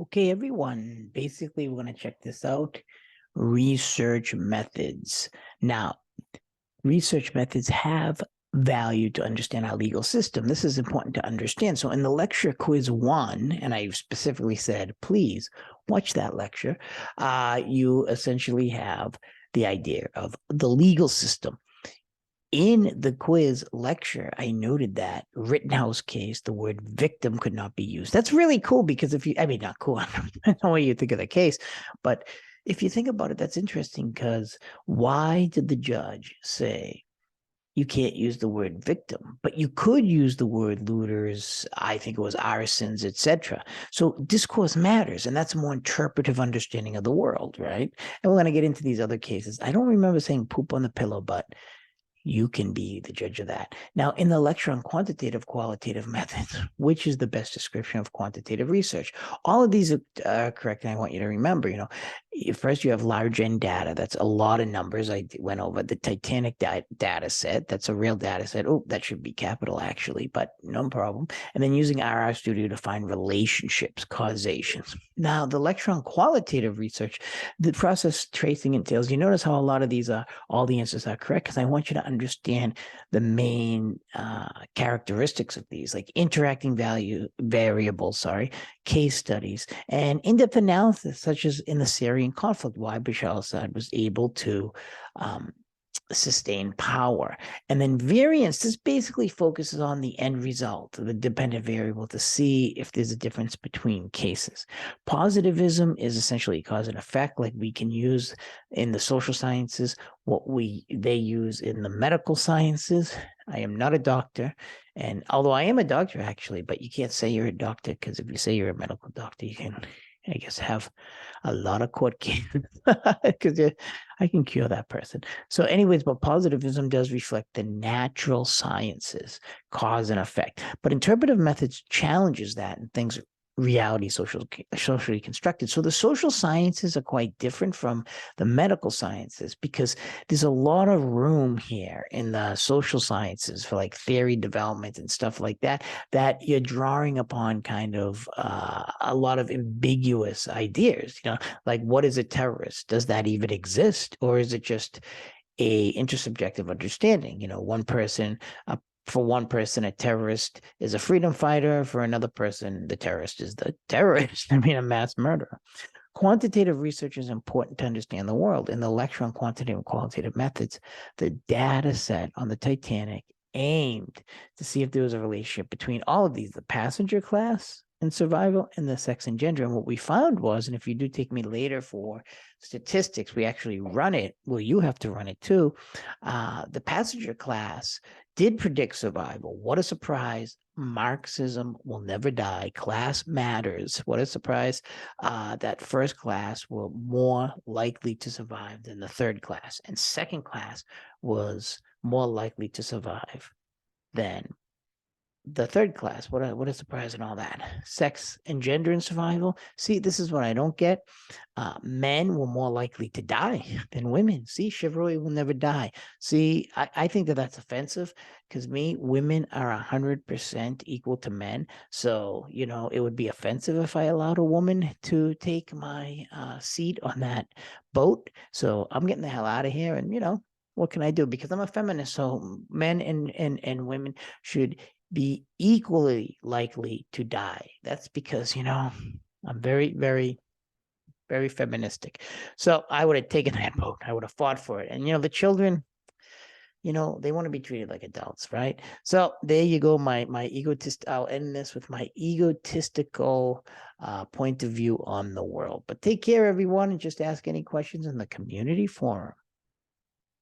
Okay, everyone. Basically, we're going to check this out. Research methods. Now, research methods have value to understand our legal system. This is important to understand. So, in the lecture quiz one, and I specifically said, please watch that lecture, you essentially have the idea of the legal system. In the quiz lecture, I noted that Rittenhouse case, the word victim could not be used. That's really cool because not cool, I don't know what you think of the case, but if you think about it, that's interesting because why did the judge say you can't use the word victim, but you could use the word looters, I think it was arsons, etc. So discourse matters, and that's a more interpretive understanding of the world, right? And we're going to get into these other cases. I don't remember saying poop on the pillow, but you can be the judge of that. Now, in the lecture on quantitative qualitative methods, which is the best description of quantitative research? All of these are correct, and I want you to remember, first you have large N data. That's a lot of numbers. I went over the Titanic data set. That's a real data set. Oh, that should be capital actually, but no problem. And then using RStudio to find relationships, causations. Now, the lecture on qualitative research, the process tracing entails, you notice how a lot of these are, all the answers are correct, because I want you to understand the main characteristics of these, like interacting variables, case studies, and in-depth analysis, such as in the Syrian conflict, why Bashar al-Assad was able to sustain power. And then variance, this basically focuses on the end result, the dependent variable, to see if there's a difference between cases. Positivism is essentially cause and effect, like we can use in the social sciences, what they use in the medical sciences. I am not a doctor, and although I am a doctor actually, but you can't say you're a doctor, because if you say you're a medical doctor, you can, I guess, have a lot of court cases because I can cure that person. So anyways, but positivism does reflect the natural sciences, cause and effect. But interpretive methods challenges that, and things reality socially constructed. So the social sciences are quite different from the medical sciences, because there's a lot of room here in the social sciences for like theory development and stuff like that, that you're drawing upon kind of a lot of ambiguous ideas, like what is a terrorist? Does that even exist? Or is it just a intersubjective understanding? For one person, a terrorist is a freedom fighter. For another person, the terrorist is the terrorist. A mass murderer. Quantitative research is important to understand the world. In the lecture on quantitative and qualitative methods, the data set on the Titanic aimed to see if there was a relationship between all of these, the passenger class and survival, and the sex and gender. And what we found was, and if you do take me later for statistics, we actually run it. Well, you have to run it too. The passenger class did predict survival. What a surprise. Marxism will never die. Class matters. What a surprise. That first class were more likely to survive than the third class. And second class was more likely to survive than the third class. What a surprise in all that. Sex and gender and survival. See, this is what I don't get. Men were more likely to die than women. See, chivalry will never die. See, I think that that's offensive, because women are 100% equal to men. So, it would be offensive if I allowed a woman to take my seat on that boat. So I'm getting the hell out of here. And, what can I do? Because I'm a feminist. So men and women should be equally likely to die. That's because, I'm very, very, very feministic. So I would have taken that vote. I would have fought for it. And, the children, they want to be treated like adults, right? So there you go. I'll end this with my egotistical point of view on the world. But take care, everyone, and just ask any questions in the community forum.